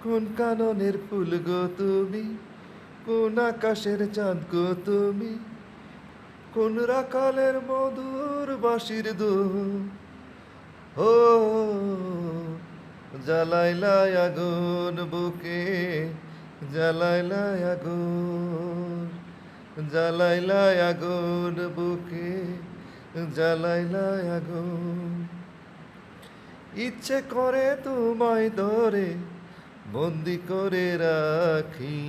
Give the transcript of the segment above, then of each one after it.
কোন কাননের ফুল গো তুমি, কোন আকাশের চাঁদ গো তুমি, কোন রাকালের মধুর বাঁশির দোল। ও জ্বালাইলাই আগুন বুকে, জ্বালাইলাই আগুন, জ্বালাইলাই আগুন বুকে, জ্বালাইলাই আগুন। ইচ্ছে করে তোমায় ধরে বন্দি করে রাখি,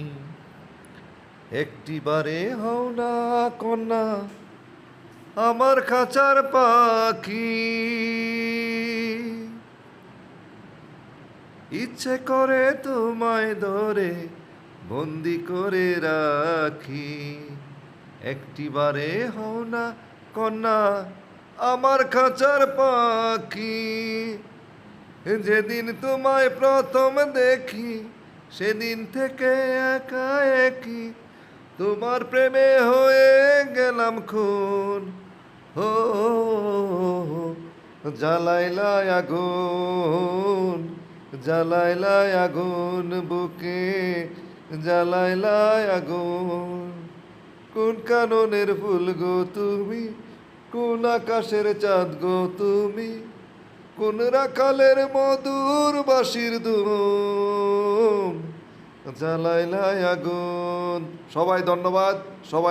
একটিবারে হও না কন্যা আমার খাঁচার পাখি। ইচ্ছে করে তোমায় ধরে বন্দি করে রাখি, একটিবারে হও না কন্যা আমার খাঁচার পাখি। যেদিন তোমায় প্রথম দেখি সেদিন থেকে একা একই তোমার প্রেমে হয়ে গেলাম খুন। ও জ্বালাইলাই আগুন, জ্বালাইলাই আগুন বুকে, জ্বালাইলাই আগুন। কোন কাননের ফুল গো তুমি, কোন আকাশের চাঁদ গো তুমি, কোন রাখালের মধুর বাঁশির ধুম, জ্বালাইলাই আগুন। সবাই ধন্যবাদ। সবাই